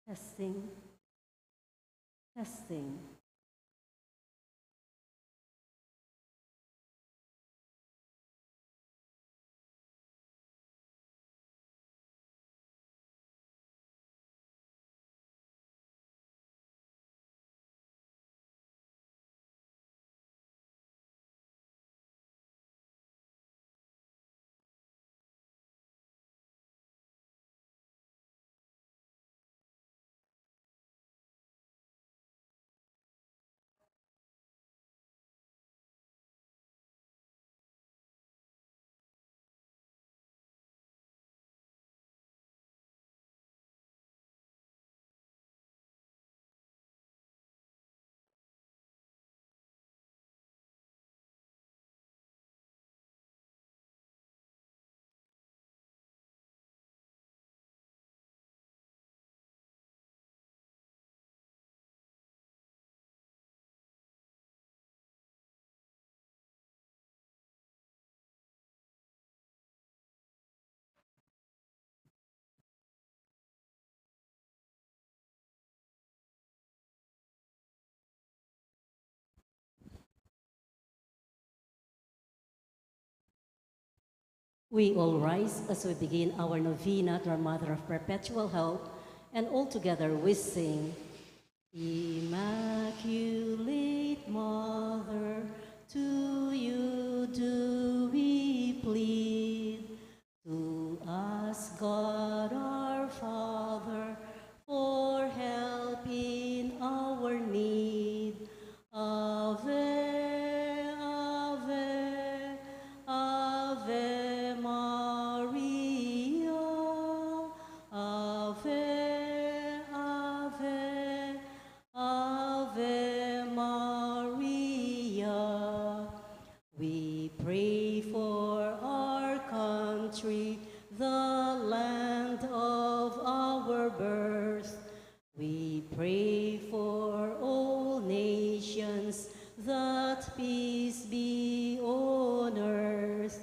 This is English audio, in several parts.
Testing. Testing. We all rise as we begin our novena to our Mother of Perpetual Help, and all together we sing, Immaculate Mother, to you do we plead. To us, God our Father, for help in our need. Ave, Ave, Ave Maria. Ave, Ave, Ave Maria. We pray for our country, the land of our birth. We pray for all nations, that peace be on earth.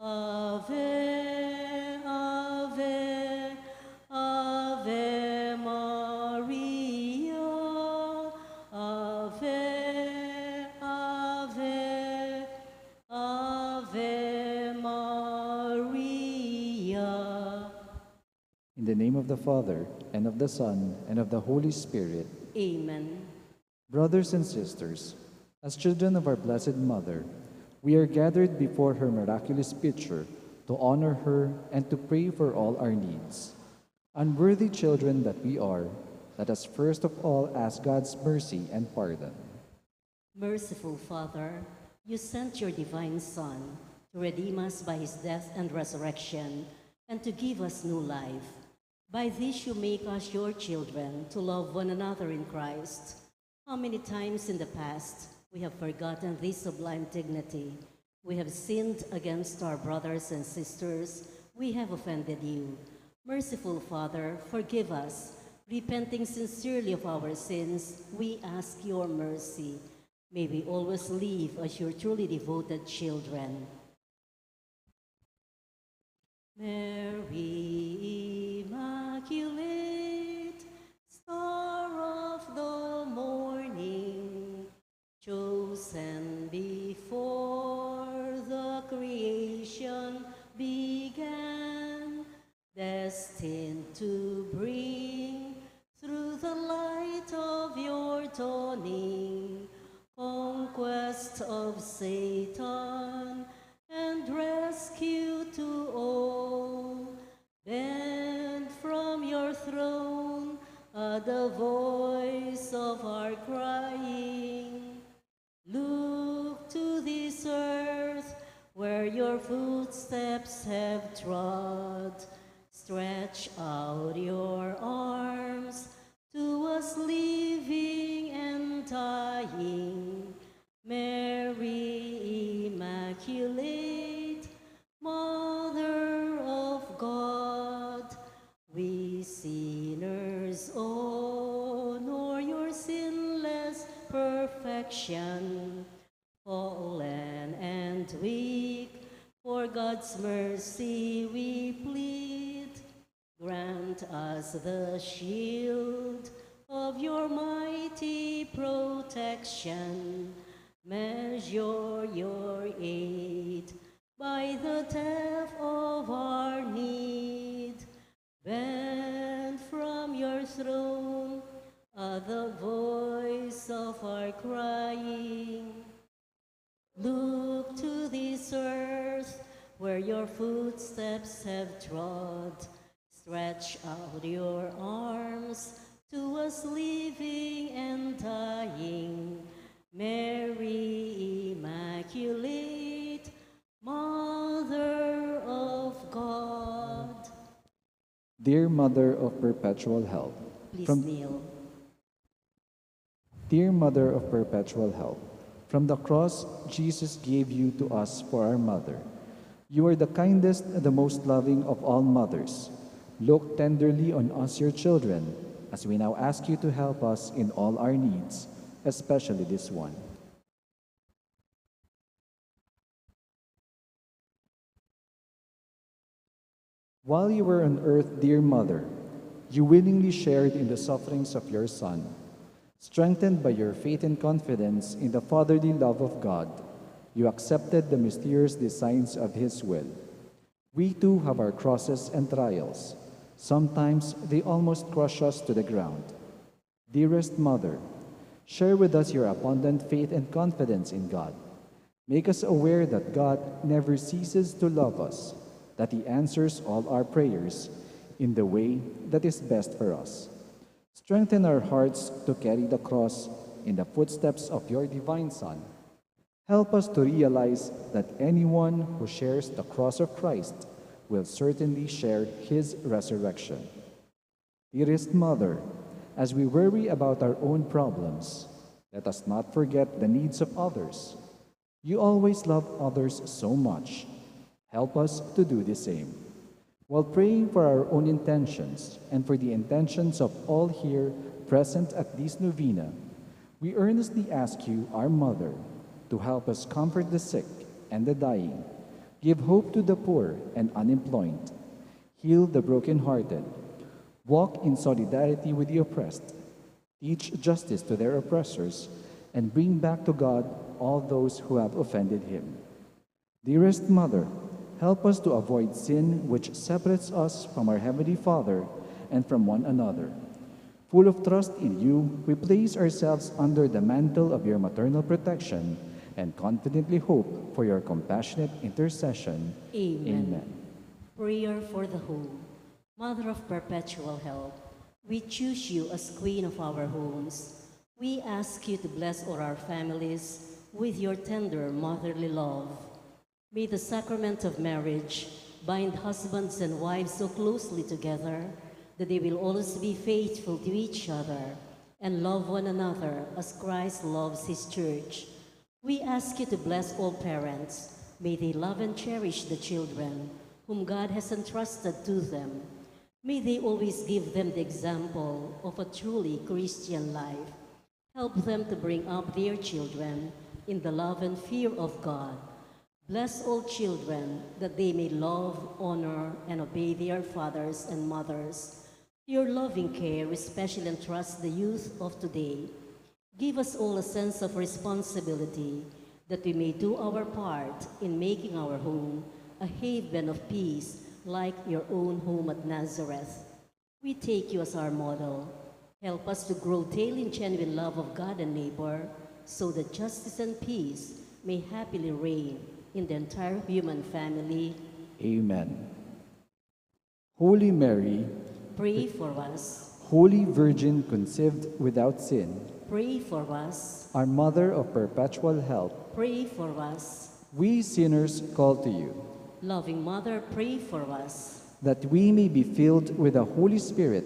Ave, Ave, Ave Maria. Ave, Ave, Ave Maria. In the name of the Father, and of the Son, and of the Holy Spirit. Amen. Brothers and sisters, as children of our Blessed Mother, we are gathered before her miraculous picture to honor her and to pray for all our needs. Unworthy children that we are, let us first of all ask God's mercy and pardon. Merciful Father, you sent your divine Son to redeem us by his death and resurrection, and to give us new life. By this you make us your children, to love one another in Christ. How many times in the past we have forgotten this sublime dignity. We have sinned against our brothers and sisters. We have offended you. Merciful Father, forgive us. Repenting sincerely of our sins, we ask your mercy. May we always live as your truly devoted children. Mary Immaculate, Star of the morning, chosen before the creation began, destined to bring through the light of your dawning conquest of Satan and rescue to all. Bend from your throne at the voice of our crying. Look to this earth where your footsteps have trod. Stretch out your arms to us living and dying. Mary Immaculate, Mother of God, we sinners honor your sinless perfection. Fallen and weak, for God's mercy we plead. Grant Grant us the shield of your mighty protection. Measure your aid by the depth of our need. Bend from your throne the voice of our crying. Look to this earth where your footsteps have trod. Stretch out your arms to us living and dying. Mary Immaculate, Mother of God. Dear Mother of Perpetual Help, Please from kneel. Dear Mother of Perpetual Help, from the cross Jesus gave you to us for our mother. You are the kindest and the most loving of all mothers. Look tenderly on us, your children, as we now ask you to help us in all our needs, especially this one. While you were on earth, dear Mother, you willingly shared in the sufferings of your Son. Strengthened by your faith and confidence in the fatherly love of God, you accepted the mysterious designs of His will. We too have our crosses and trials. Sometimes they almost crush us to the ground. Dearest Mother, share with us your abundant faith and confidence in God. Make us aware that God never ceases to love us, that He answers all our prayers in the way that is best for us. Strengthen our hearts to carry the cross in the footsteps of your divine Son. Help us to realize that anyone who shares the cross of Christ will certainly share His resurrection. Dearest Mother, as we worry about our own problems, let us not forget the needs of others. You always love others so much. Help us to do the same. While praying for our own intentions and for the intentions of all here present at this novena, we earnestly ask you, our Mother, to help us comfort the sick and the dying, give hope to the poor and unemployed, heal the brokenhearted, walk in solidarity with the oppressed, teach justice to their oppressors, and bring back to God all those who have offended Him. Dearest Mother, help us to avoid sin which separates us from our Heavenly Father and from one another. Full of trust in you, we place ourselves under the mantle of your maternal protection and confidently hope for your compassionate intercession. Amen. Amen. Prayer for the home. Mother of perpetual help, we choose you as Queen of our homes. We ask you to bless all our families with your tender motherly love. May the sacrament of marriage bind husbands and wives so closely together that they will always be faithful to each other and love one another as Christ loves His church. We ask you to bless all parents. May they love and cherish the children whom God has entrusted to them. May they always give them the example of a truly Christian life. Help them to bring up their children in the love and fear of God. Bless all children that they may love, honor, and obey their fathers and mothers. Your loving care especially entrusts the youth of today. Give us all a sense of responsibility that we may do our part in making our home a haven of peace like your own home at Nazareth. We take you as our model. Help us to grow daily in genuine love of God and neighbor so that justice and peace may happily reign in the entire human family. Amen. Holy Mary, Pray for us. Holy Virgin conceived without sin, Pray for us. our Mother of perpetual help, Pray for us. we sinners call to you, Loving Mother, pray for us. that we may be filled with the Holy Spirit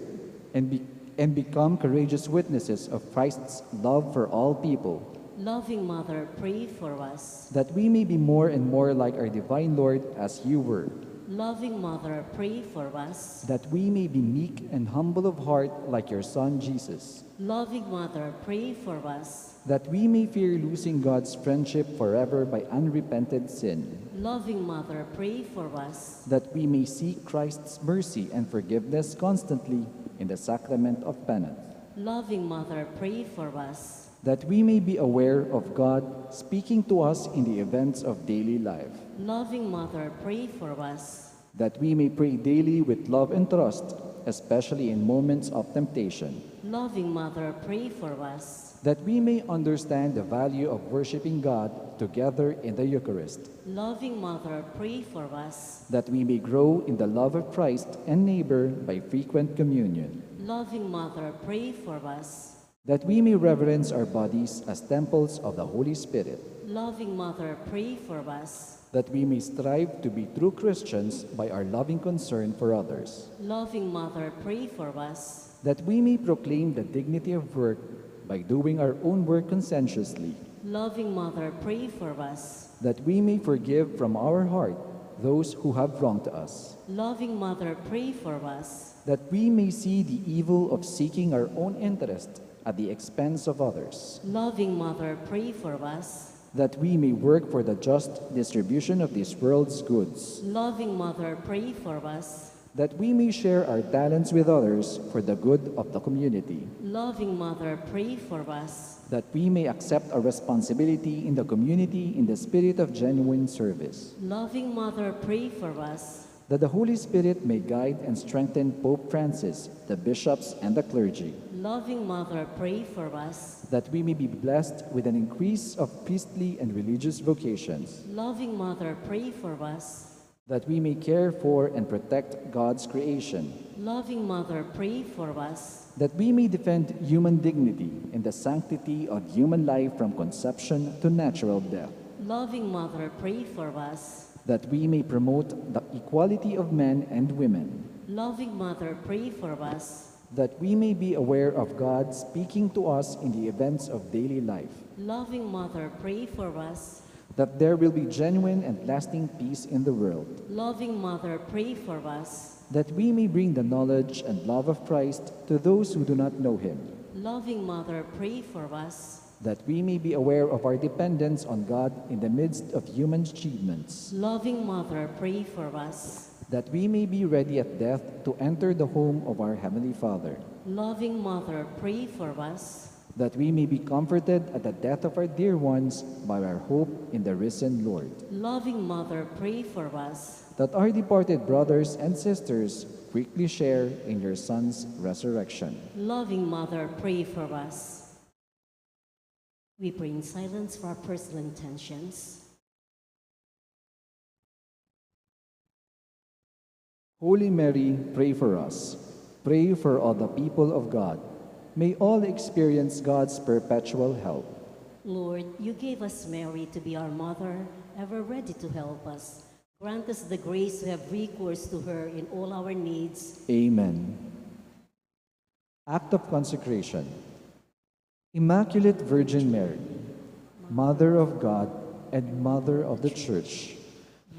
and become courageous witnesses of Christ's love for all people, Loving Mother, pray for us. that we may be more and more like our divine Lord as you were. Loving Mother, pray for us. that we may be meek and humble of heart like your Son Jesus, Loving Mother, pray for us. that we may fear losing God's friendship forever by unrepented sin, Loving Mother, pray for us. that we may seek Christ's mercy and forgiveness constantly in the sacrament of penance, Loving Mother, pray for us. that we may be aware of God speaking to us in the events of daily life, Loving Mother, pray for us. that we may pray daily with love and trust, especially in moments of temptation, Loving Mother, pray for us. that we may understand the value of worshiping God together in the Eucharist, Loving Mother, pray for us. that we may grow in the love of Christ and neighbor by frequent communion, Loving Mother, pray for us. that we may reverence our bodies as temples of the Holy Spirit, Loving Mother, pray for us. that we may strive to be true Christians by our loving concern for others, Loving Mother, pray for us. that we may proclaim the dignity of work by doing our own work conscientiously, Loving Mother, pray for us. that we may forgive from our heart those who have wronged us, Loving Mother, pray for us. that we may see the evil of seeking our own interest at the expense of others, Loving Mother, pray for us. that we may work for the just distribution of this world's goods, Loving Mother, pray for us. that we may share our talents with others for the good of the community, Loving Mother, pray for us. that we may accept our responsibility in the community in the spirit of genuine service, Loving Mother, pray for us. that the Holy Spirit may guide and strengthen Pope Francis, the bishops, and the clergy, Loving Mother, pray for us. that we may be blessed with an increase of priestly and religious vocations, Loving Mother, pray for us. that we may care for and protect God's creation, Loving Mother, pray for us. that we may defend human dignity and the sanctity of human life from conception to natural death, Loving Mother, pray for us. that we may promote the equality of men and women, Loving Mother, pray for us. that we may be aware of God speaking to us in the events of daily life, Loving Mother, pray for us. that there will be genuine and lasting peace in the world, Loving Mother, pray for us. that we may bring the knowledge and love of Christ to those who do not know him, Loving Mother, pray for us. that we may be aware of our dependence on God in the midst of human achievements, Loving Mother, pray for us. that we may be ready at death to enter the home of our Heavenly Father, Loving Mother, pray for us. that we may be comforted at the death of our dear ones by our hope in the risen Lord, Loving Mother, pray for us. that our departed brothers and sisters quickly share in your Son's resurrection. Loving Mother, pray for us. We pray in silence for our personal intentions. Holy Mary, pray for us. Pray for all the people of God. May all experience God's perpetual help. Lord, you gave us Mary to be our mother, ever ready to help us. Grant us the grace to have recourse to her in all our needs. Amen. Act of Consecration. Immaculate Virgin Mary, Mother of God and Mother of the Church,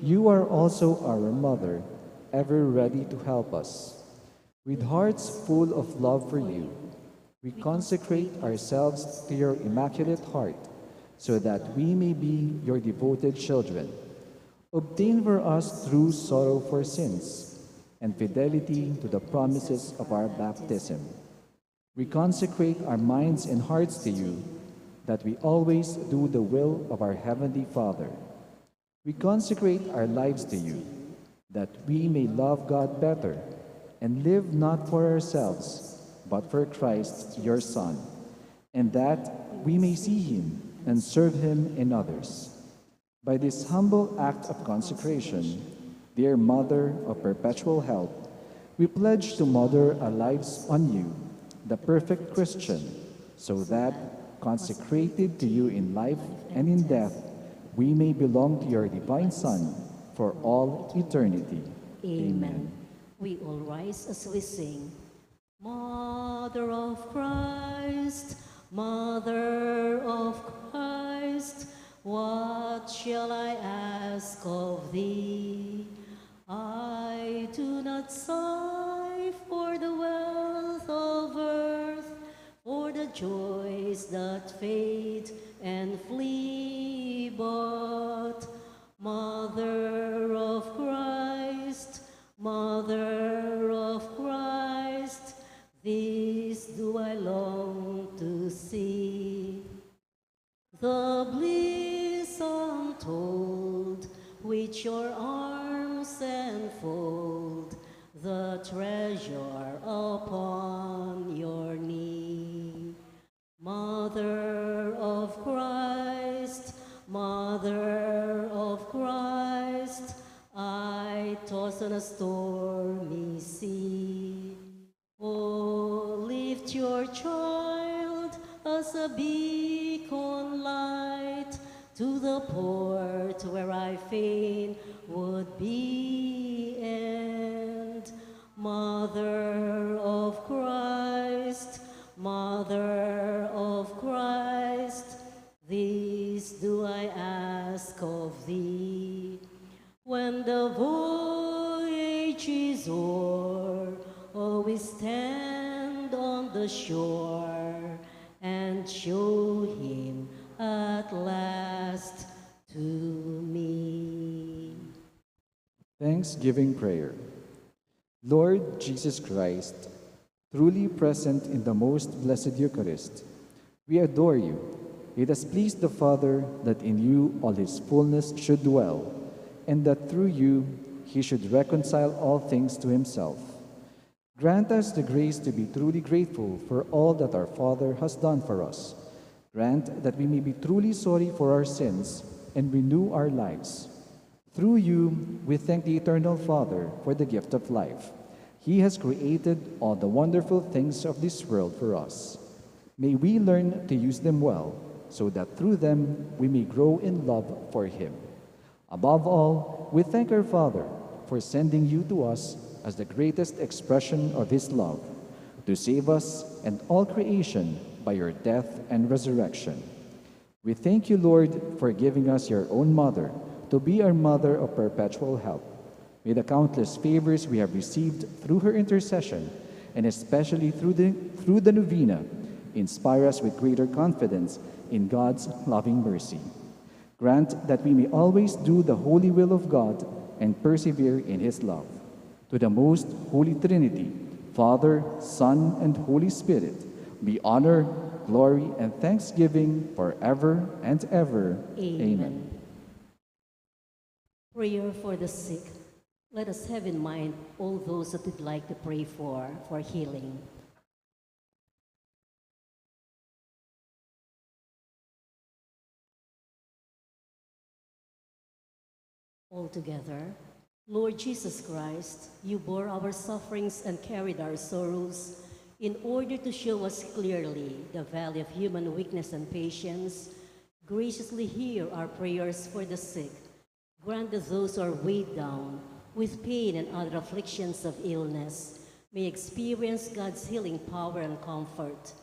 you are also our Mother, ever ready to help us. With hearts full of love for you, we consecrate ourselves to your Immaculate Heart, so that we may be your devoted children. Obtain for us true sorrow for sins and fidelity to the promises of our baptism. We consecrate our minds and hearts to you, that we always do the will of our Heavenly Father. We consecrate our lives to you, that we may love God better and live not for ourselves, but for Christ, your Son, and that we may see him and serve him in others. By this humble act of consecration, dear Mother of perpetual help, we pledge to model our lives on you, the perfect Christian, so that, consecrated to you in life and in death, we may belong to your divine Son for all eternity. Amen. We all rise as we sing. Mother of Christ, Mother of Christ, what shall I ask of thee? I do not sigh for the wealth of earth, for the joys that fade and flee, but Mother of Christ, Mother of Christ, this do I long to see. The bliss untold which your arms enfold, the treasure upon your knee. Mother of Christ, Mother of Christ, I toss on a stormy sea. Oh, lift your child as a beacon light to the port where I fain would be, and Mother of Christ, Mother of Christ, this do I ask of thee. When the voyage is o'er, always stand on the shore and show him at last to me. Thanksgiving prayer. Lord Jesus Christ, truly present in the most blessed Eucharist, we adore you. It has pleased the Father that in you all his fullness should dwell, and that through you he should reconcile all things to himself. Grant us the grace to be truly grateful for all that our Father has done for us. Grant that we may be truly sorry for our sins and renew our lives. Through you, we thank the Eternal Father for the gift of life. He has created all the wonderful things of this world for us. May we learn to use them well, so that through them we may grow in love for Him. Above all, we thank our Father for sending you to us as the greatest expression of His love, to save us and all creation by your death and resurrection. We thank you, Lord, for giving us your own mother to be our mother of perpetual help. May the countless favors we have received through her intercession, and especially through the novena, inspire us with greater confidence in God's loving mercy. Grant that we may always do the holy will of God and persevere in His love. To the most Holy Trinity, Father, Son, and Holy Spirit, be honor, glory, and thanksgiving forever and ever. Amen. Prayer for the sick. Let us have in mind all those that we'd like to pray for healing. All together. Lord Jesus Christ, you bore our sufferings and carried our sorrows in order to show us clearly the value of human weakness and patience. Graciously hear our prayers for the sick. Grant that those who are weighed down with pain and other afflictions of illness may experience God's healing power and comfort.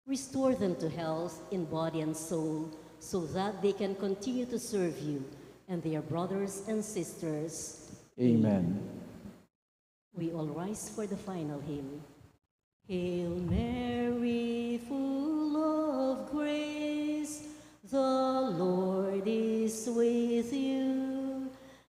Restore them to health in body and soul, so that they can continue to serve you and their brothers and sisters. Amen. We all rise for the final hymn. Hail Mary, full of grace, the Lord is with you.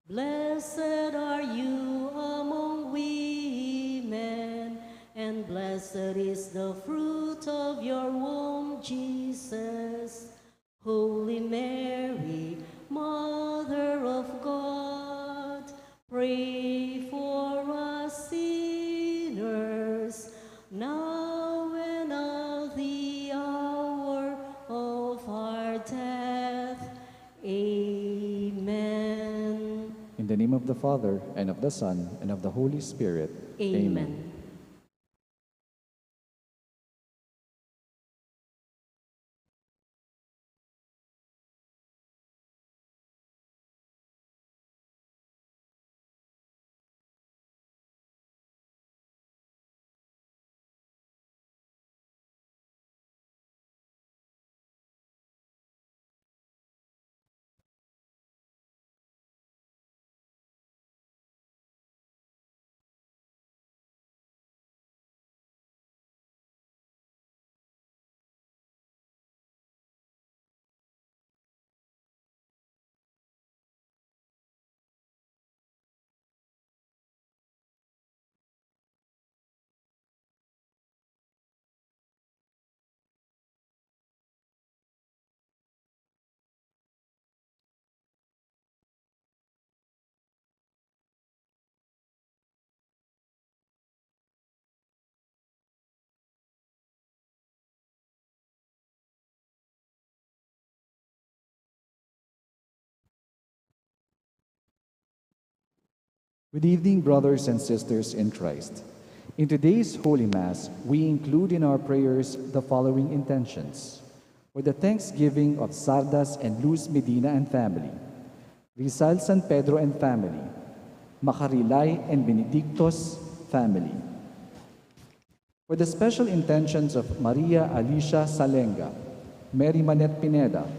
Blessed are you among women, and blessed is the fruit of your womb, Jesus. Holy Mary, Mother of God, pray for us sinners, now and at the hour of our death. Amen. In the name of the Father, and of the Son, and of the Holy Spirit. Amen. Good evening, brothers and sisters in Christ. In today's Holy Mass, we include in our prayers the following intentions. For the thanksgiving of Sardas and Luz Medina and family, Rizal San Pedro and family, Macarilay and Benedictos family. For the special intentions of Maria Alicia Salenga, Mary Manet Pineda,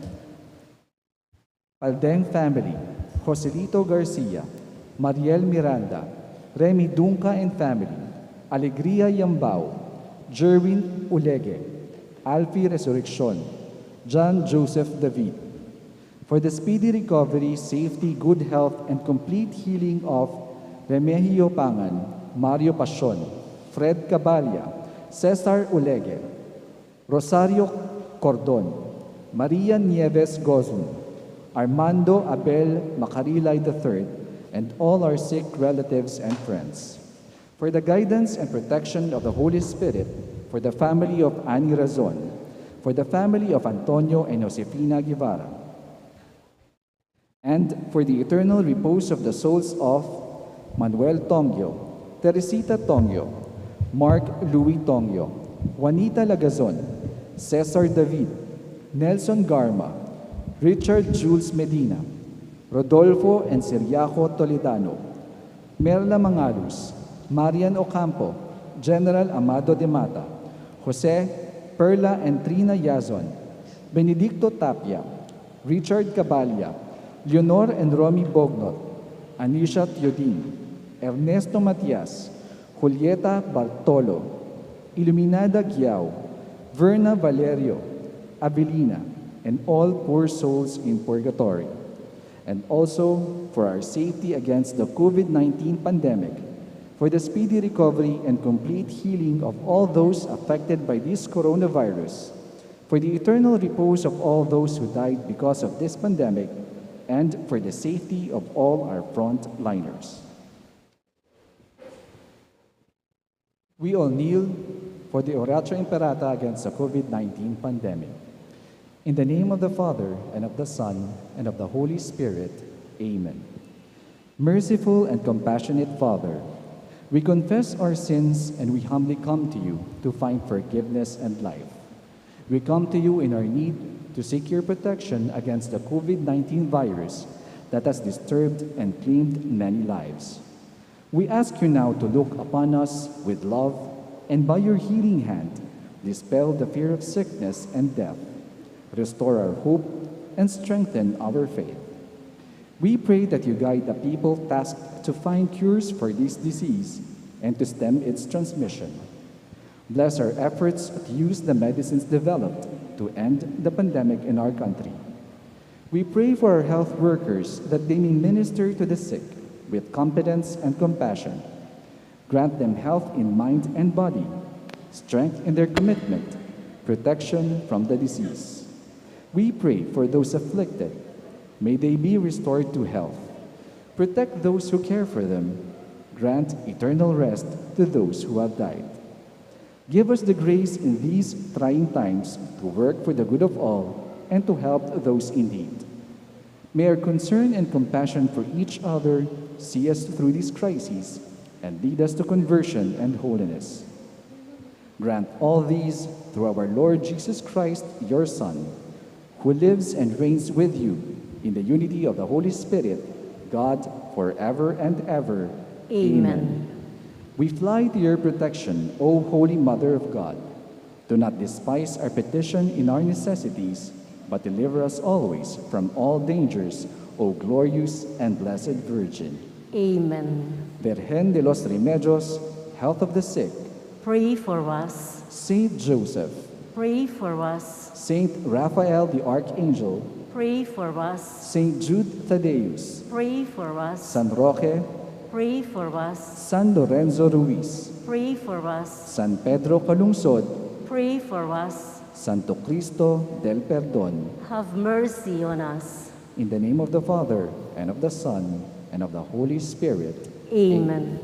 Paldeng family, Joselito Garcia, Mariel Miranda, Remy Dunca and family, Alegria Yambao, Jerwin Ulegue, Alfie Resurrection, John Joseph David. For the speedy recovery, safety, good health, and complete healing of Remigio Pangan, Mario Pasion, Fred Cabalia, Cesar Ulegue, Rosario Cordon, Maria Nieves Gozun, Armando Abel Macarilay III, and all our sick relatives and friends. For the guidance and protection of the Holy Spirit, for the family of Ani Razon, for the family of Antonio and Josefina Guevara, and for the eternal repose of the souls of Manuel Tongyo, Teresita Tongyo, Mark Louis Tongyo, Juanita Lagazon, Cesar David, Nelson Garma, Richard Jules Medina, Rodolfo and Siriaco Toledano, Merla Mangalus, Marian Ocampo, General Amado de Mata, Jose, Perla and Trina Yazon, Benedicto Tapia, Richard Cabalia, Leonor and Romy Bognot, Anisha Teodin, Ernesto Matias, Julieta Bartolo, Iluminada Giao, Verna Valerio, Abelina, and all poor souls in purgatory. And also for our safety against the COVID-19 pandemic, for the speedy recovery and complete healing of all those affected by this coronavirus, for the eternal repose of all those who died because of this pandemic, and for the safety of all our frontliners. We all kneel for the Oratio Imperata against the COVID-19 pandemic. In the name of the Father, and of the Son, and of the Holy Spirit, Amen. Merciful and compassionate Father, we confess our sins and we humbly come to you to find forgiveness and life. We come to you in our need to seek your protection against the COVID-19 virus that has disturbed and claimed many lives. We ask you now to look upon us with love and by your healing hand, dispel the fear of sickness and death, restore our hope, and strengthen our faith. We pray that you guide the people tasked to find cures for this disease and to stem its transmission. Bless our efforts to use the medicines developed to end the pandemic in our country. We pray for our health workers that they may minister to the sick with competence and compassion. Grant them health in mind and body, strength in their commitment, protection from the disease. We pray for those afflicted. May they be restored to health. Protect those who care for them. Grant eternal rest to those who have died. Give us the grace in these trying times to work for the good of all and to help those in need. May our concern and compassion for each other see us through these crises and lead us to conversion and holiness. Grant all these through our Lord Jesus Christ, your Son, who lives and reigns with you in the unity of the Holy Spirit, God, forever and ever. Amen. We fly to your protection, O Holy Mother of God. Do not despise our petition in our necessities, but deliver us always from all dangers, O glorious and blessed Virgin. Amen. Virgen de los Remedios, health of the sick, Pray for us. Saint Joseph, Pray for us. Saint Raphael the Archangel, Pray for us. Saint Jude Thaddeus, Pray for us. San Roque, Pray for us. San Lorenzo Ruiz, Pray for us. San Pedro Calungsod, Pray for us. Santo Cristo del Perdón. Have mercy on us. In the name of the Father, and of the Son, and of the Holy Spirit. Amen.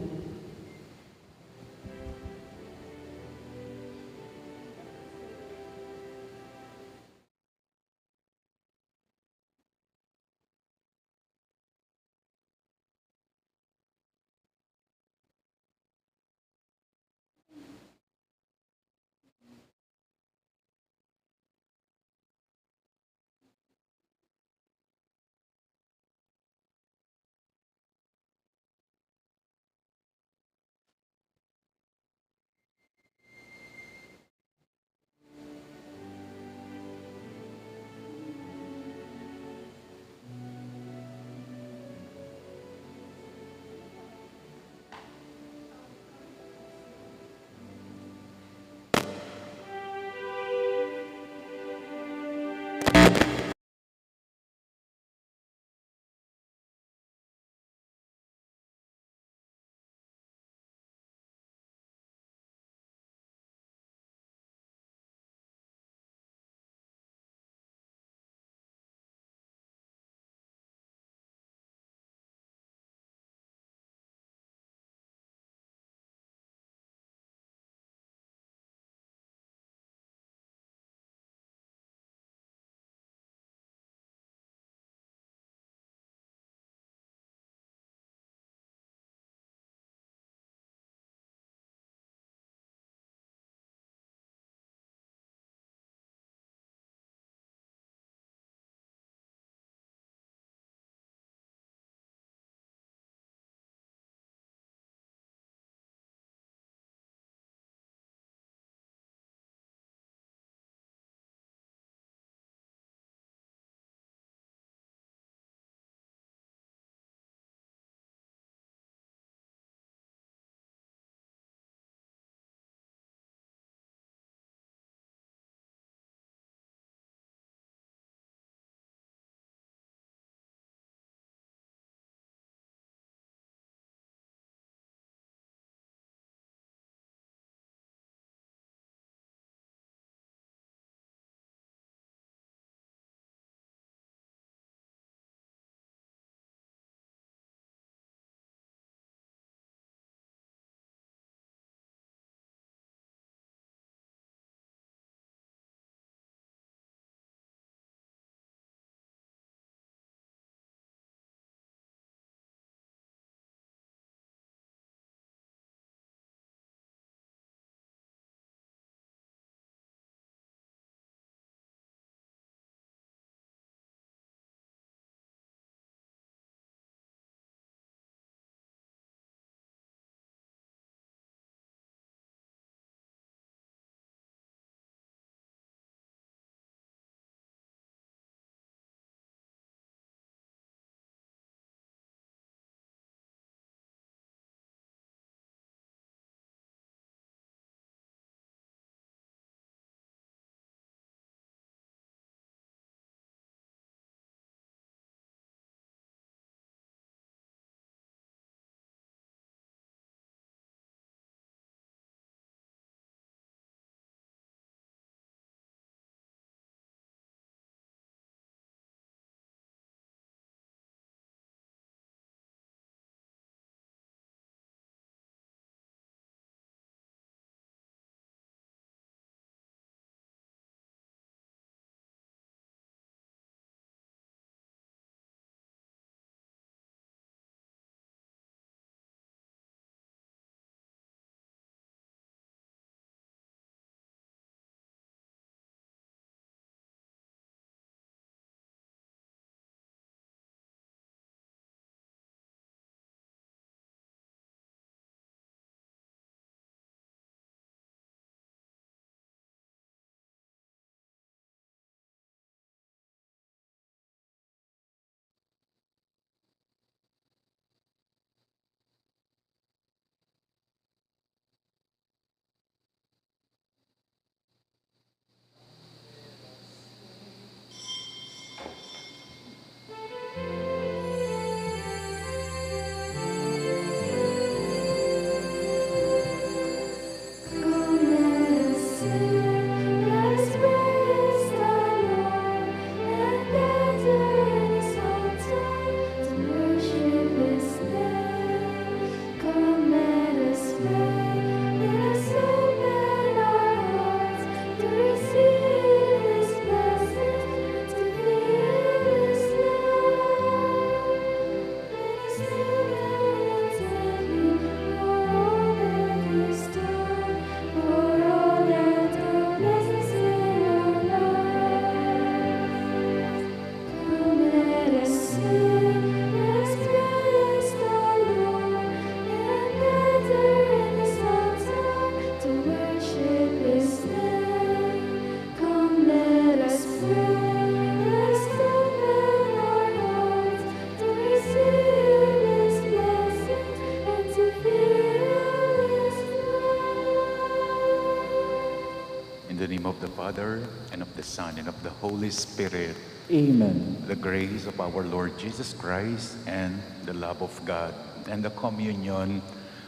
the name of the Father, and of the Son, and of the Holy Spirit. Amen. The grace of our Lord Jesus Christ, and the love of God, and the communion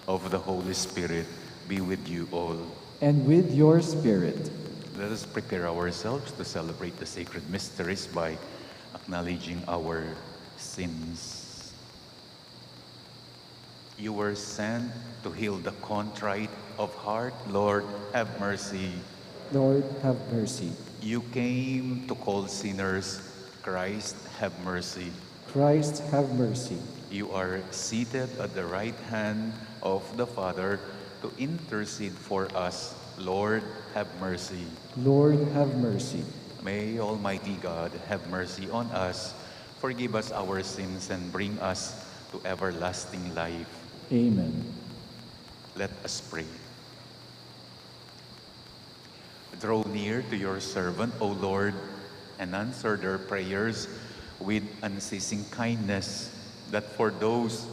of the Holy Spirit be with you all. And with your spirit. Let us prepare ourselves to celebrate the sacred mysteries by acknowledging our sins. You were sent to heal the contrite of heart. Lord, have mercy. Lord, have mercy. You came to call sinners. Christ, have mercy. Christ, have mercy. You are seated at the right hand of the Father to intercede for us. Lord, have mercy. Lord, have mercy. May Almighty God have mercy on us, forgive us our sins, and bring us to everlasting life. Amen. Let us pray. Draw near to your servant, O Lord, and answer their prayers with unceasing kindness, that for those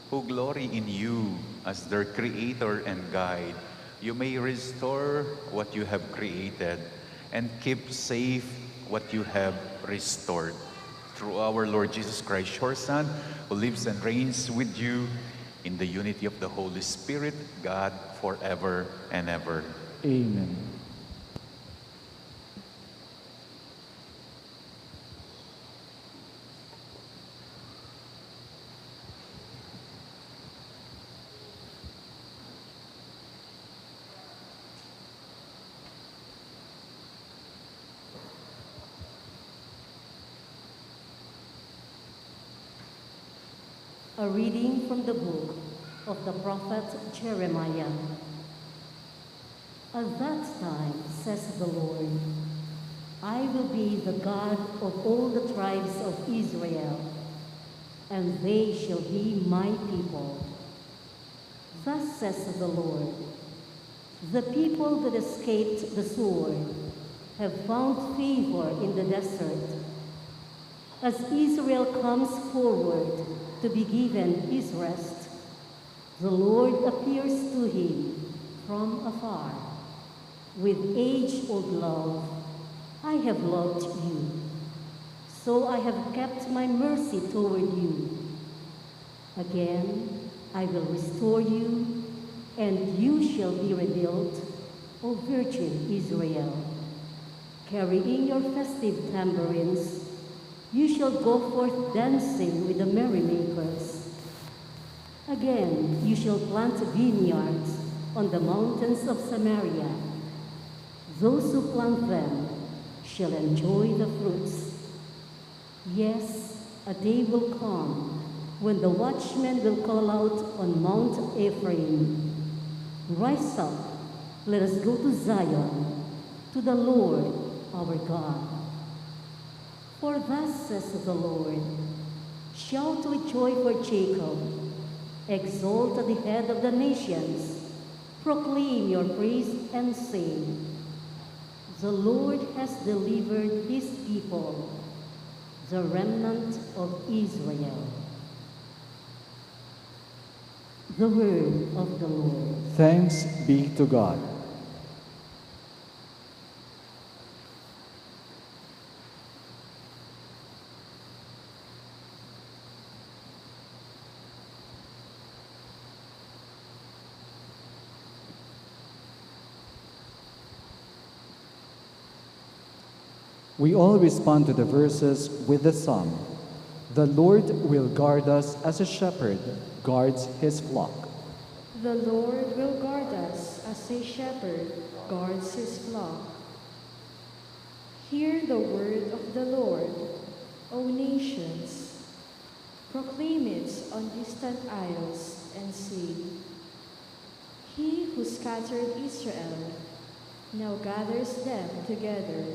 who glory in you as their Creator and Guide, you may restore what you have created and keep safe what you have restored. Through our Lord Jesus Christ, your Son, who lives and reigns with you in the unity of the Holy Spirit, God, forever and ever. Amen. A reading from the book of the prophet Jeremiah. At that time, says the Lord, I will be the God of all the tribes of Israel, and they shall be my people. Thus says the Lord, the people that escaped the sword have found favor in the desert. As Israel comes forward to be given his rest, the Lord appears to him from afar. With age-old love, I have loved you, so I have kept my mercy toward you. Again, I will restore you, and you shall be rebuilt, O Virgin Israel. Carrying your festive tambourines, you shall go forth dancing with the merrymakers. Again, you shall plant vineyards on the mountains of Samaria. Those who plant them shall enjoy the fruits. Yes, a day will come when the watchmen will call out on Mount Ephraim, rise up, let us go to Zion, to the Lord our God. For thus says the Lord, shout with joy for Jacob, exult at the head of the nations, proclaim your praise and say, the Lord has delivered his people, the remnant of Israel. The word of the Lord. Thanks be to God. We all respond to the verses with the psalm. The Lord will guard us as a shepherd guards his flock. The Lord will guard us as a shepherd guards his flock. Hear the word of the Lord, O nations. Proclaim it on distant isles and say, he who scattered Israel now gathers them together.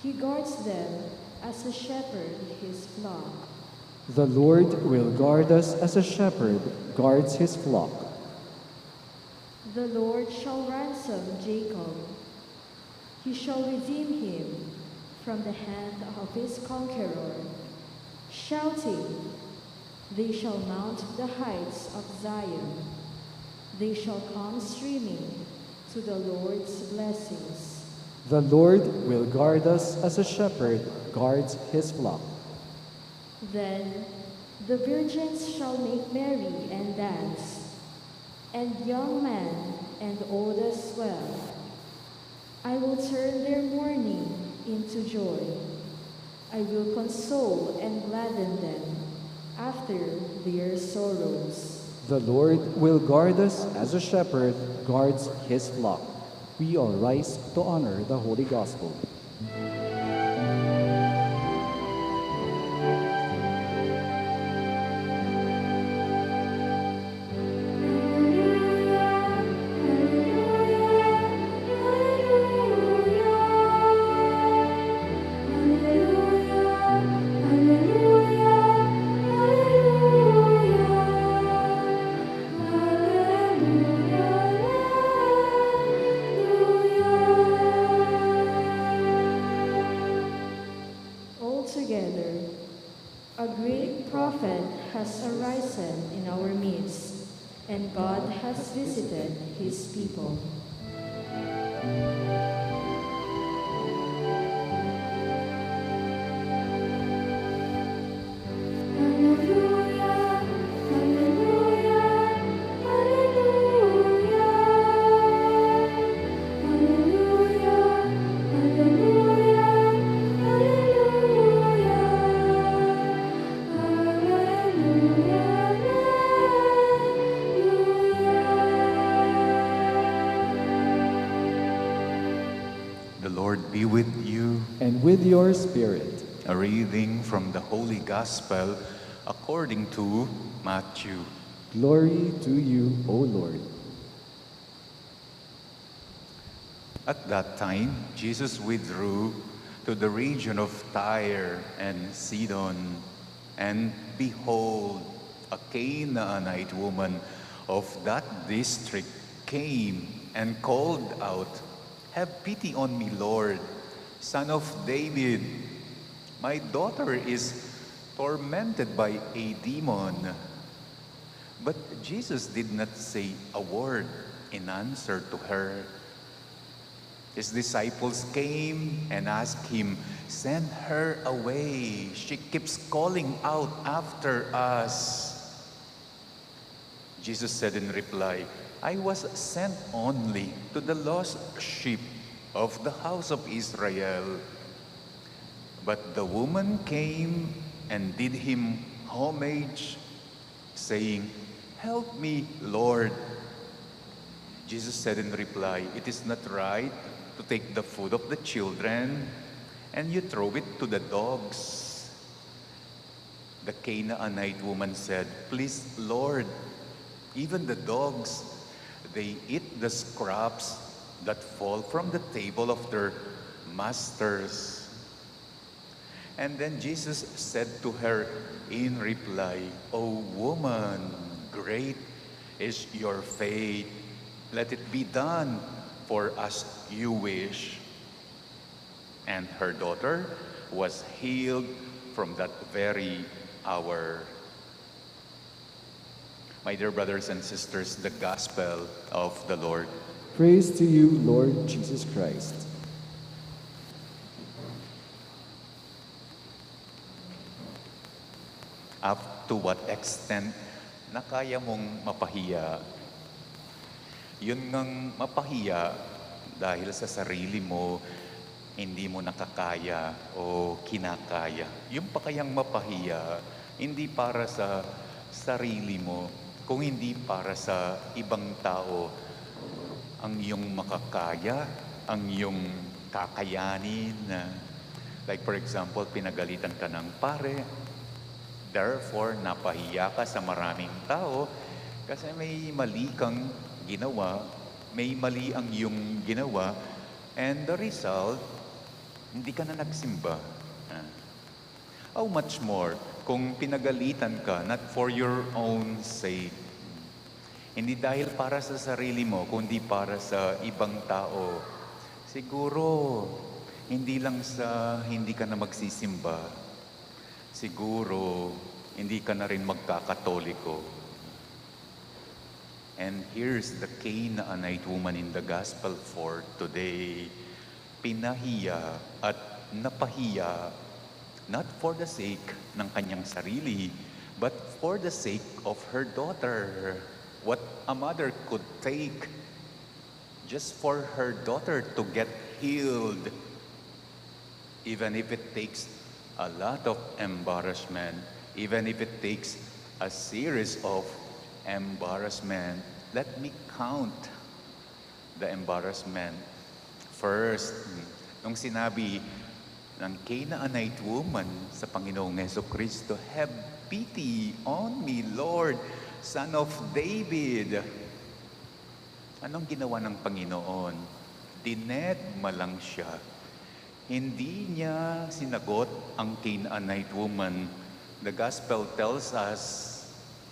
He guards them as a shepherd his flock. The Lord will guard us as a shepherd guards his flock. The Lord shall ransom Jacob. He shall redeem him from the hand of his conqueror. Shouting, they shall mount the heights of Zion. They shall come streaming to the Lord's blessings. The Lord will guard us as a shepherd guards his flock. Then the virgins shall make merry and dance, and young men and old as well. I will turn their mourning into joy. I will console and gladden them after their sorrows. The Lord will guard us as a shepherd guards his flock. We all rise to honor the Holy Gospel. A great prophet has arisen in our midst, and God has visited his people. Be with you. And with your spirit. A reading from the Holy Gospel according to Matthew. Glory to you, O Lord. At that time, Jesus withdrew to the region of Tyre and Sidon, and behold, a Canaanite woman of that district came and called out, "Have pity on me, Lord, Son of David. My daughter is tormented by a demon." But Jesus did not say a word in answer to her. His disciples came and asked him, "Send her away. She keeps calling out after us." Jesus said in reply, "I was sent only to the lost sheep of the house of Israel." But the woman came and did him homage, saying, "Help me, Lord." Jesus said in reply, "It is not right to take the food of the children and you throw it to the dogs." The Canaanite woman said, "Please, Lord, even the dogs, they eat the scraps that fall from the table of their masters." And then Jesus said to her in reply, "O woman, great is your faith. Let it be done for as you wish." And her daughter was healed from that very hour. My dear brothers and sisters, the Gospel of the Lord. Praise to you, Lord Jesus Christ. Up to what extent na kaya mong mapahiya? Yun ngang mapahiya dahil sa sarili mo, hindi mo nakakaya o kinakaya. Yung pa kayang mapahiya, hindi para sa sarili mo, kung hindi para sa ibang tao, ang iyong makakaya, ang iyong kakayanin. Like for example, pinagalitan ka ng pare, therefore napahiya ka sa maraming tao kasi may mali kang ginawa, may mali ang iyong ginawa, and the result, hindi ka na nagsimba. How much more kung pinagalitan ka, not for your own sake. Hindi dahil para sa sarili mo, kundi para sa ibang tao. Siguro, hindi lang sa hindi ka na magsisimba. Siguro, hindi ka na rin magkakatoliko. And here's the Canaanite woman in the gospel for today. Pinahiya at napahiya, not for the sake ng kanyang sarili, but for the sake of her daughter. What a mother could take just for her daughter to get healed, even if it takes a lot of embarrassment, even if it takes a series of embarrassment. Let me count the embarrassment. First, nung sinabi ng Canaanite woman sa Panginoong Jesucristo, "Have pity on me, Lord, Son of David." Anong ginawa ng Panginoon? Dinedma lang siya. Hindi niya sinagot ang Canaanite woman. The gospel tells us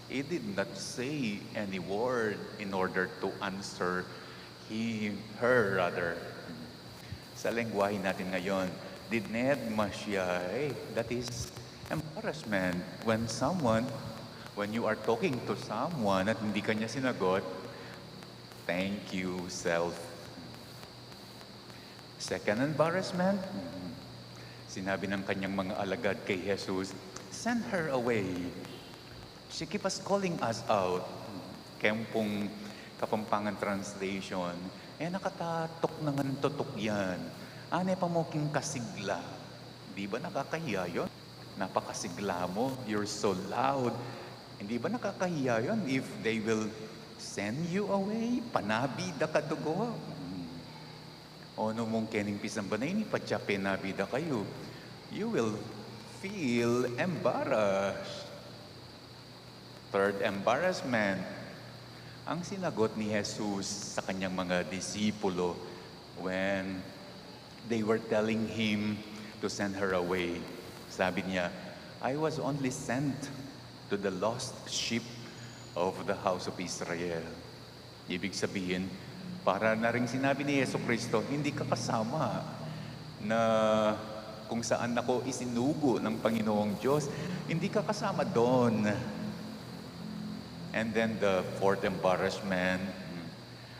he did not say any word in order to answer her. Sa lengguwahe natin ngayon, dinedma siya. That is embarrassment. When you are talking to someone at hindi kanya sinagot, thank you, self. Second embarrassment, sinabi ng kanyang mga alagad kay Jesus, "Send her away. She keep us calling us out." Kempong Kapampangan translation, nakatatok na nga tutok yan. Ane pamuking kasigla. Di ba nakakahiya yun? Napakasigla mo. You're so loud. Hindi ba nakakahiya yun if they will send you away? Panabida ka dugo. Ono mong kening pisang banay ni patya penabida kayo. You will feel embarrassed. Third embarrassment, ang sinagot ni Jesus sa kanyang mga disipulo when they were telling him to send her away. Sabi niya, "I was only sent to the lost sheep of the house of Israel." Ibig sabihin, para na rin sinabi ni Jesucristo, hindi ka kasama na kung saan ako isinugo ng Panginoong Diyos. Hindi ka kasama doon. And then the fourth embarrassment,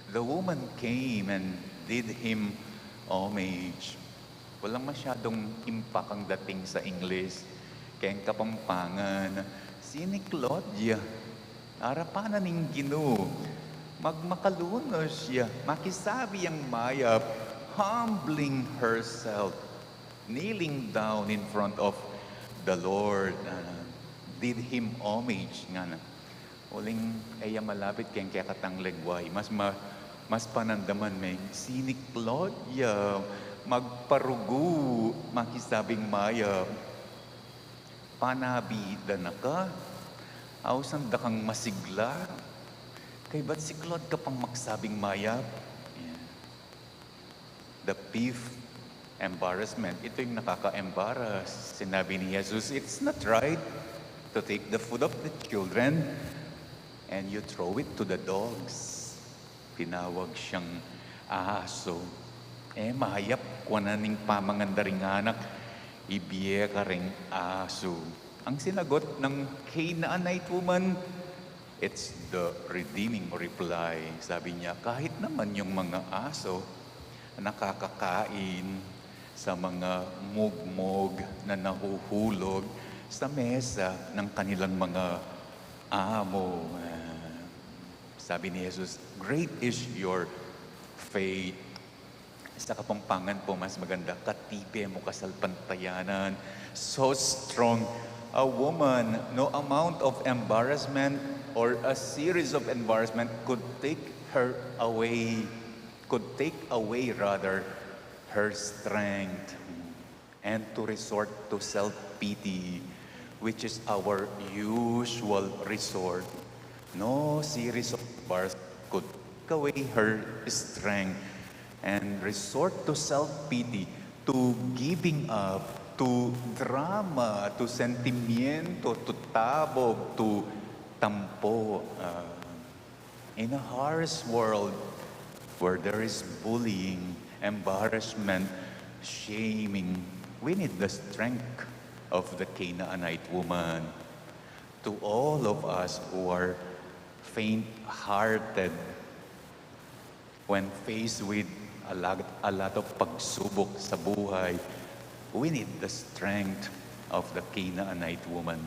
the woman came and did him homage. Walang masyadong impact ang dating sa English. Kaya ang Kapampangan, "Sini Claudia, arapanan ng Ginoo, magmakalunos siya, makisabi ang mayap, humbling herself, kneeling down in front of the Lord, did him homage." Nga na. Uling ay malapit kayang kaya katang lengguwahe. Mas panandaman may, "Sini Claudia, magparugu, makisabing mayap, panabida na ka, awsan da kang masigla, kay ba't si Claude ka pang magsabing mayap?" The fifth embarrassment, ito yung nakaka-embarrass. Sinabi ni Jesus, "It's not right to take the food of the children and you throw it to the dogs." Tinawag siyang aso. Mahayap kwa na ning pamangandaring anak, ibiye ka ring aso. Ang sinagot ng Canaanite woman, it's the redeeming reply. Sabi niya, kahit naman yung mga aso nakakakain sa mga mugmog na nahuhulog sa mesa ng kanilang mga amo. Sabi ni Jesus, "Great is your faith." Sa Kapampangan po, mas maganda, "Katipe mo kasalpantayanan." So strong. A woman, no amount of embarrassment or a series of embarrassment could take away her strength, and to resort to self-pity, which is our usual resort. No series of bars could take away her strength and resort to self-pity, to giving up, to drama, to sentimiento, to tabog, to tampo. In a harsh world where there is bullying, embarrassment, shaming, we need the strength of the Canaanite woman. To all of us who are faint-hearted when faced with a lot of pagsubok sa buhay. We need the strength of the Canaanite woman.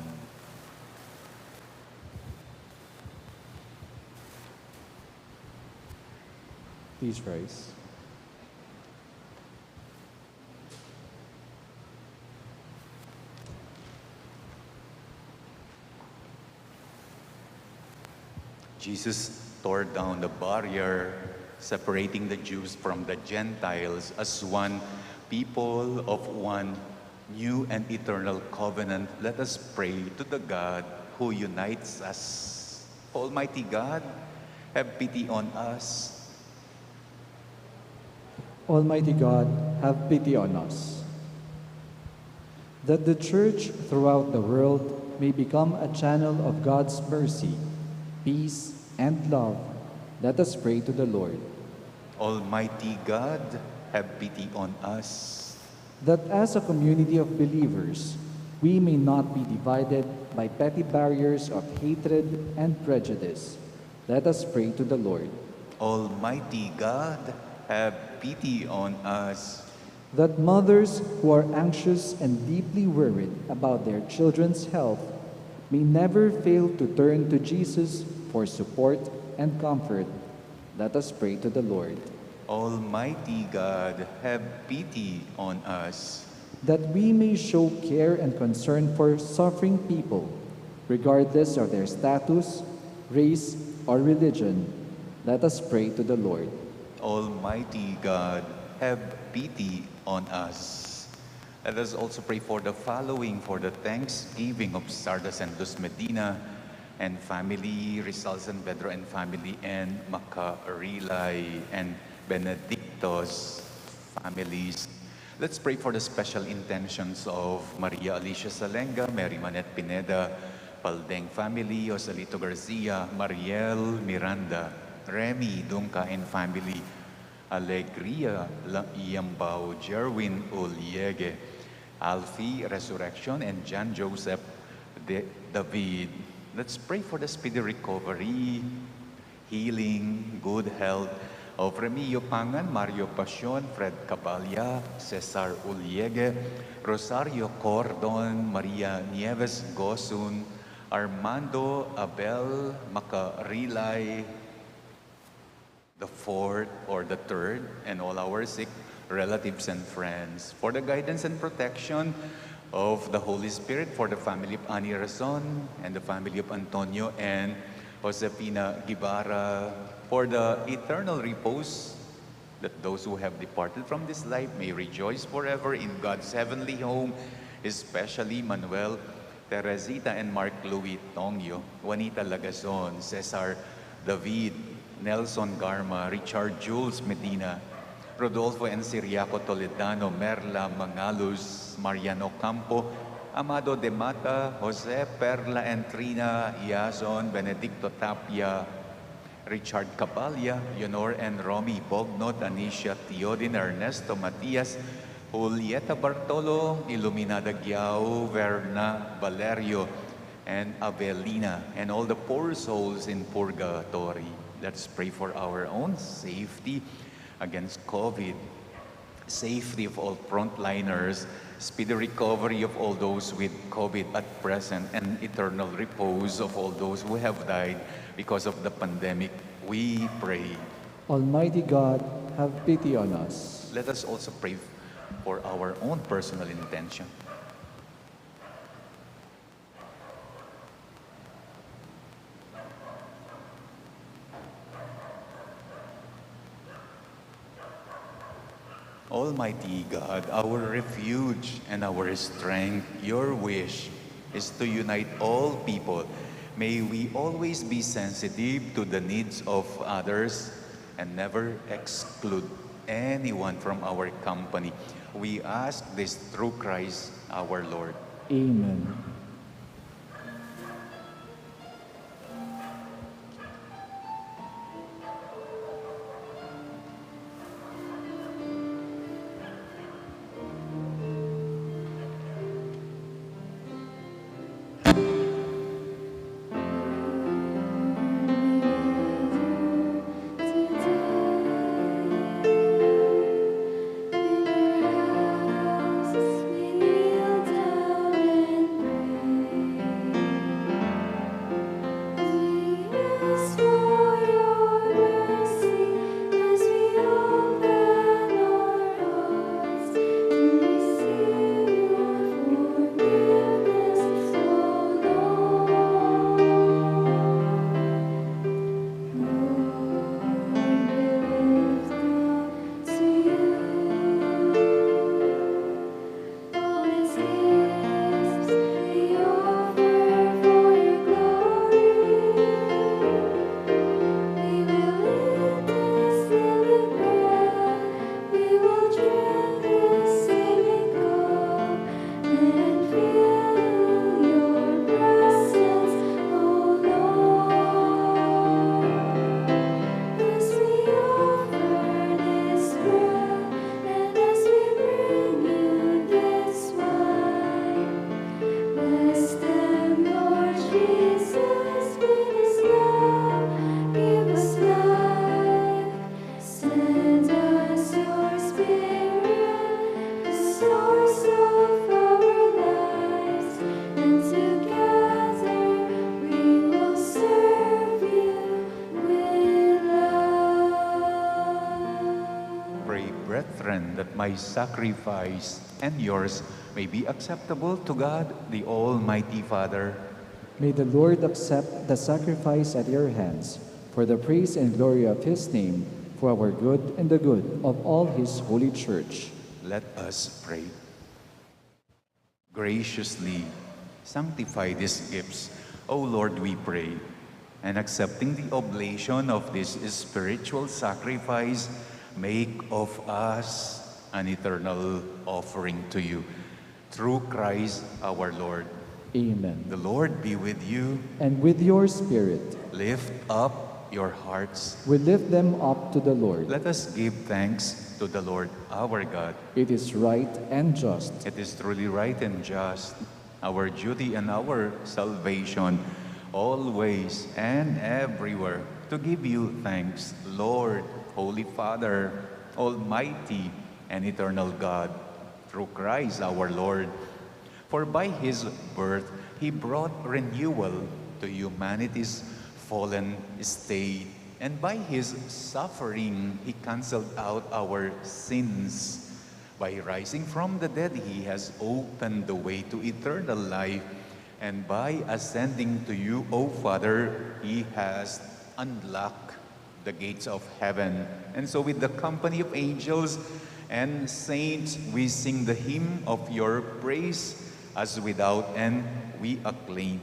Please rise. Jesus tore down the barrier separating the Jews from the Gentiles as one people of one new and eternal covenant. Let us pray to the God who unites us. Almighty God, have pity on us. Almighty God, have pity on us. That the Church throughout the world may become a channel of God's mercy, peace, and love, let us pray to the Lord. Almighty God, have pity on us. That as a community of believers, we may not be divided by petty barriers of hatred and prejudice, let us pray to the Lord. Almighty God, have pity on us. That mothers who are anxious and deeply worried about their children's health may never fail to turn to Jesus for support and comfort, let us pray to the Lord. Almighty God, have pity on us. That we may show care and concern for suffering people, regardless of their status, race, or religion, let us pray to the Lord. Almighty God, have pity on us. Let us also pray for the following, for the thanksgiving of Thaddeus and 𝘗𝘳𝘪 and family, Rizal and Pedro and family, and Macarilay and Benedicto's families. Let's pray for the special intentions of Maria Alicia Salenga, Mary Manette Pineda, Paldeng family, Joselito Garcia, Mariel Miranda, Remy Dunca and family, Alegria 𝘗𝘢𝘗𝘢𝘴𝘩, Alfie Resurrection, and John Joseph David. Let's pray for the speedy recovery, healing, good health of Remilio Pangan, Mario Pasion, Fred Caballa, Cesar Uliege, Rosario Cordon, Maria Nieves Gosun, Armando Abel Macarilay, the fourth or the third, and all our sick relatives and friends. For the guidance and protection of the Holy Spirit, for the family of Ani Razon and the family of Antonio and Josefina Guevara, for the eternal repose, that those who have departed from this life may rejoice forever in God's heavenly home, especially Manuel, Teresita, and Mark Louis Tongyo, Juanita Lagazon, Cesar David, Nelson Garma, Richard Jules Medina, Rodolfo and Siriaco Toledano, Merla Mangalus, Mariano Campo, Amado de Mata, Jose Perla and Trina Yazon, Benedicto Tapia, Richard Caballa, Leonor and Romy Bognot, Anisha Teodin, Ernesto Matias, Julieta Bartolo, Iluminada Giao, Verna Valerio, and Avelina, and all the poor souls in purgatory. Let's pray for our own safety against COVID, safety of all frontliners, speedy recovery of all those with COVID at present, and eternal repose of all those who have died because of the pandemic. We pray. Almighty God, have pity on us. Let us also pray for our own personal intention. Almighty God, our refuge and our strength, your wish is to unite all people. May we always be sensitive to the needs of others and never exclude anyone from our company. We ask this through Christ our Lord. Amen. brethren, that my sacrifice and yours may be acceptable to God, the Almighty Father. May the Lord accept the sacrifice at your hands for the praise and glory of his name, for our good and the good of all his holy church. Let us pray. Graciously sanctify these gifts, O Lord, we pray, and accepting the oblation of this spiritual sacrifice, make of us an eternal offering to you. Through Christ our Lord. Amen. The Lord be with you. And with your spirit, Lift up your hearts. we lift them up to the Lord. Let us give thanks to the Lord our God. It is right and just, It is truly right and just, our duty and our salvation, always and everywhere, to give you thanks, Lord, Holy Father, Almighty and eternal God, through Christ our Lord. For by his birth, he brought renewal to humanity's fallen state, and by his suffering, he canceled out our sins. By rising from the dead, he has opened the way to eternal life, and by ascending to you, O Father, he has unlocked the gates of heaven. And so with the company of angels and saints, we sing the hymn of your praise, as without end we acclaim.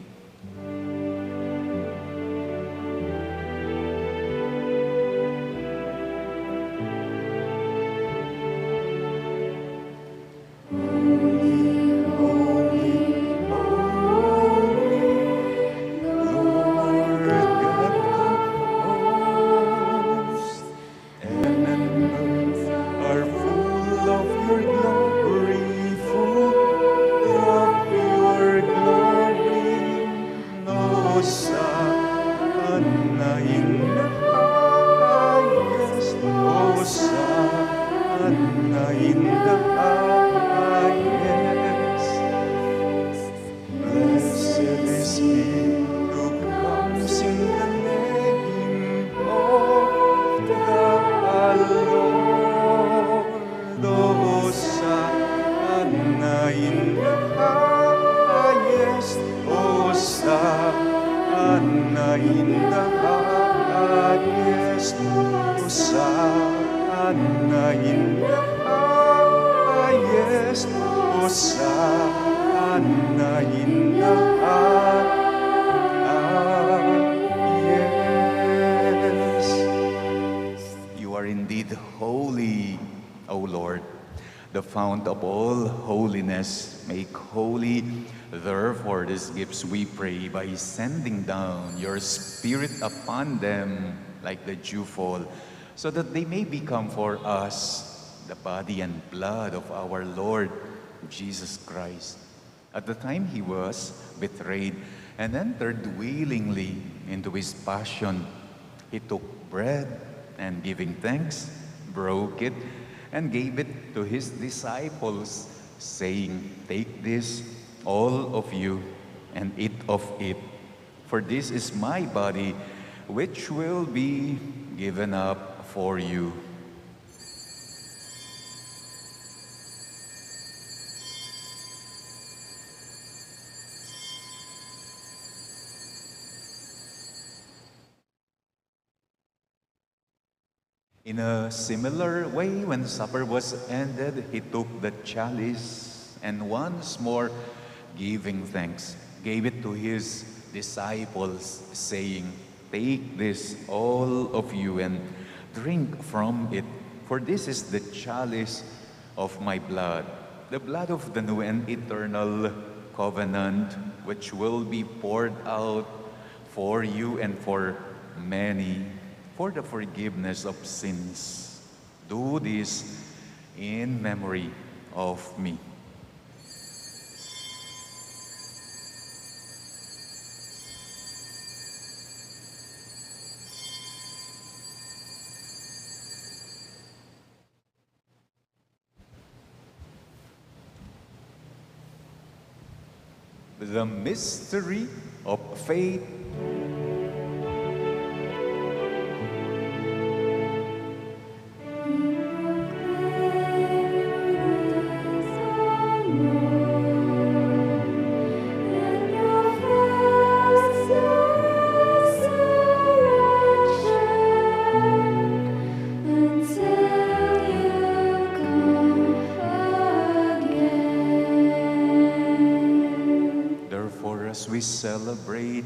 You are indeed holy, O Lord, the fount of all holiness. Make holy, therefore, these gifts, we pray, by sending down your Spirit upon them like the dewfall, so that they may become for us the body and blood of our Lord Jesus Christ. At the time he was betrayed and entered willingly into his passion, he took bread and, giving thanks, broke it and gave it to his disciples, saying, "Take this, all of you, and eat of it, for this is my body, which will be given up for you." In a similar way, when supper was ended, he took the chalice and once more, giving thanks, gave it to his disciples, saying, "Take this, all of you, and drink from it, for this is the chalice of my blood, the blood of the new and eternal covenant, which will be poured out for you and for many, for the forgiveness of sins. Do this in memory of me." The mystery of faith. celebrate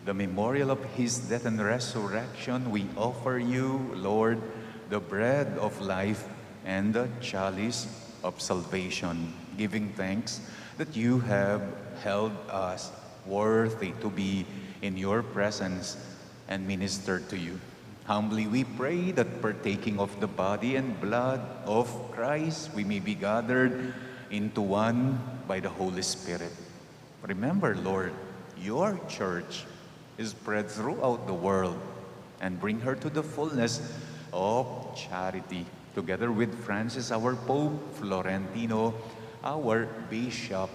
the memorial of his death and resurrection, we offer you, Lord, the bread of life and the chalice of salvation, giving thanks that you have held us worthy to be in your presence and minister to you. Humbly we pray that partaking of the body and blood of Christ, we may be gathered into one by the Holy Spirit. Remember, Lord, your church is spread throughout the world, and bring her to the fullness of charity, together with Francis, our Pope, Florentino, our Bishop,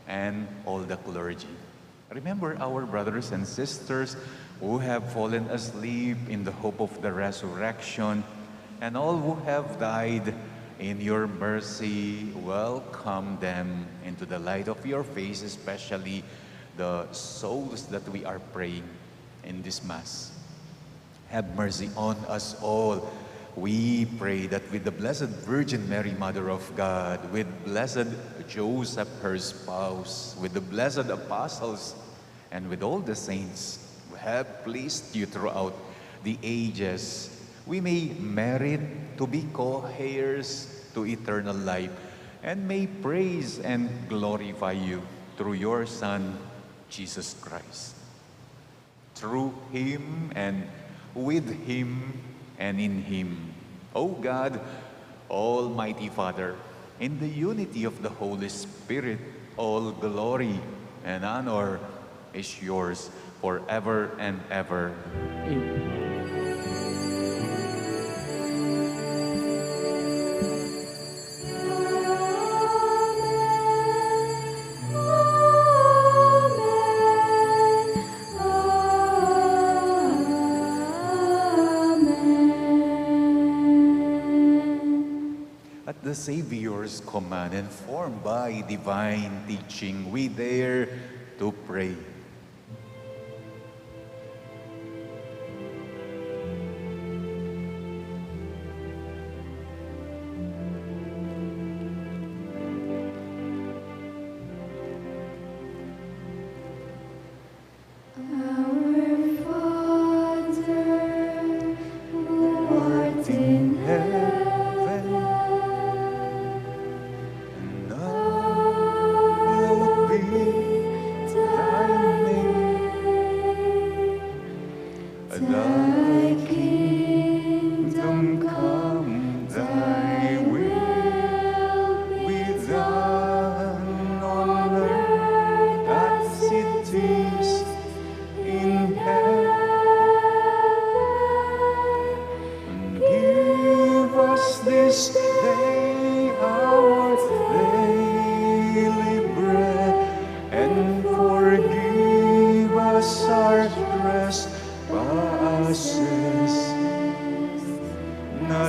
and all the clergy. Remember our brothers and sisters who have fallen asleep in the hope of the resurrection, and all who have died in your mercy. Welcome them into the light of your face, especially the souls that we are praying in this Mass. Have mercy on us all. We pray that with the Blessed Virgin Mary, Mother of God, with Blessed Joseph, her spouse, with the blessed apostles, and with all the saints who have pleased you throughout the ages, we may merit to be co-heirs to eternal life, and may praise and glorify you through your Son, Jesus Christ. Through him and with him and in him, O God, Almighty Father, in the unity of the Holy Spirit, all glory and honor is yours forever and ever. Amen. At the Savior's command and formed by divine teaching, we dare to pray.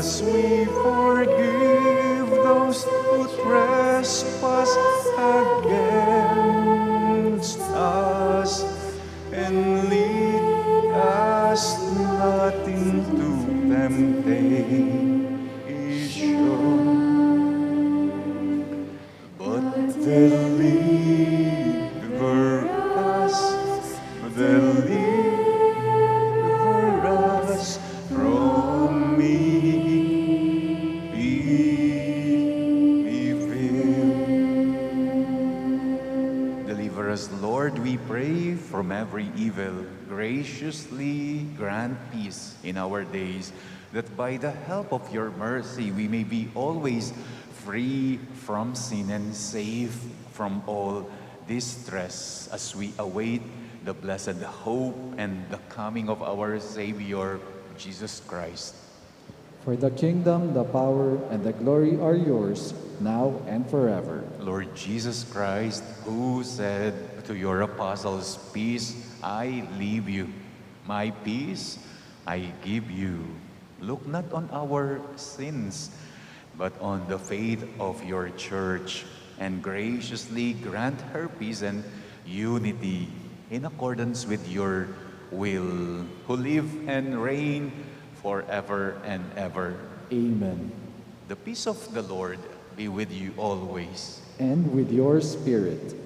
As we forgive those who trespass against us, and lead us not into temptation, but deliver us from Lord, we pray, from every evil. Graciously grant peace in our days, that by the help of your mercy we may be always free from sin and safe from all distress, as we await the blessed hope and the coming of our Savior, Jesus Christ. For the kingdom, the power, and the glory are yours, now and forever. Lord Jesus Christ, who said to your apostles, "Peace I leave you, my peace I give you," look not on our sins, but on the faith of your church, and graciously grant her peace and unity in accordance with your will, who live and reign forever and ever. Amen. The peace of the Lord be with you always. And with your spirit.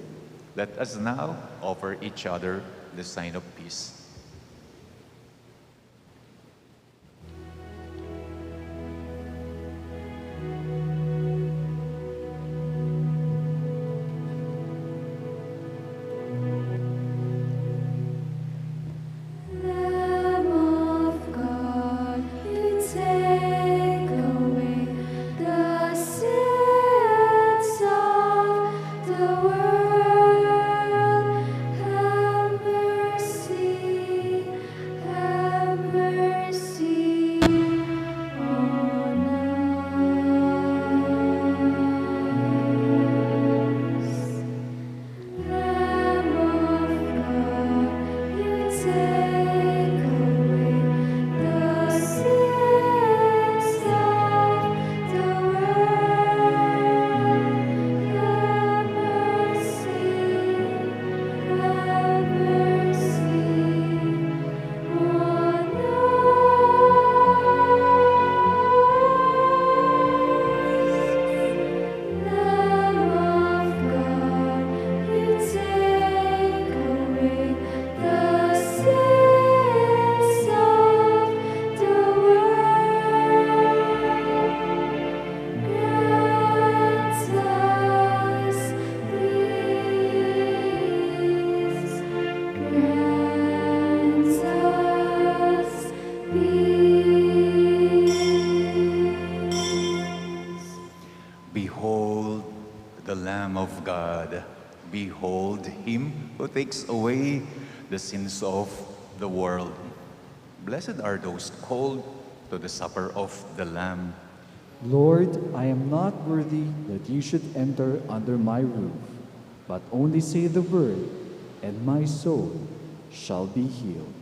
Let us now offer each other the sign of peace. Behold him who takes away the sins of the world. Blessed are those called to the supper of the Lamb. Lord, I am not worthy that you should enter under my roof, but only say the word, and my soul shall be healed.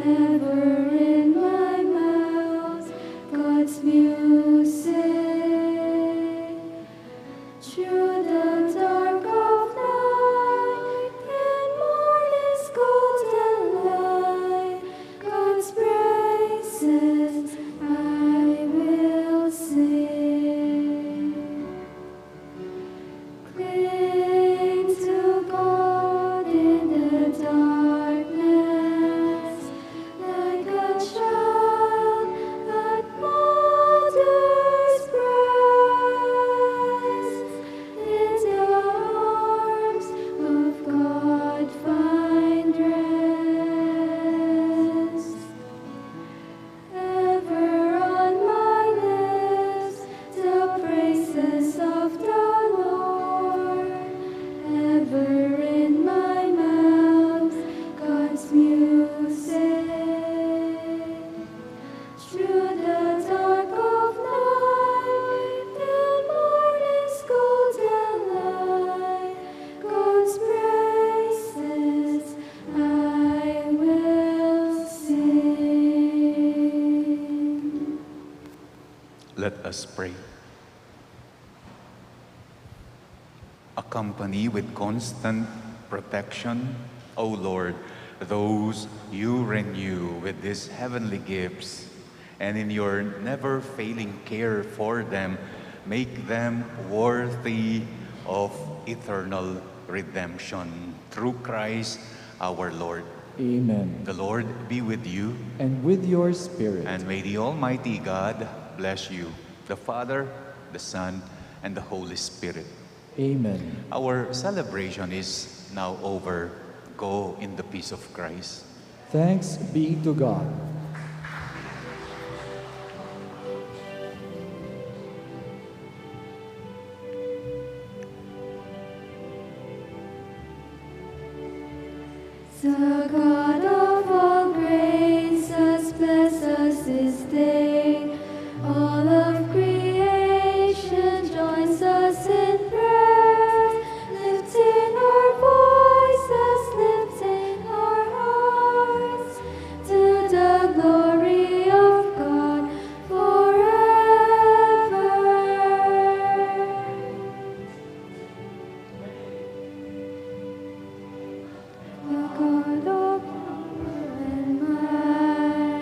ever in my mouth, God's music. Through the dark of night, in morning's golden light, God's praises I will sing. Cling to God in the darkness, like a child at mother's breast. In the arms of God find rest. Ever on my lips the praises of the Lord, ever in my mouth God's music. Through the dark of night, in morning's golden light, God's praises I will sing. Let us pray. Accompany with constant protection, O Lord, those you renew with these heavenly gifts, and in your never-failing care for them, make them worthy of eternal redemption. Through Christ our Lord. Amen. The Lord be with you, And with your spirit. and may the Almighty God bless you, the Father, the Son, and the Holy Spirit. Amen. Our celebration is now over. Go in the peace of Christ. Thanks be to God.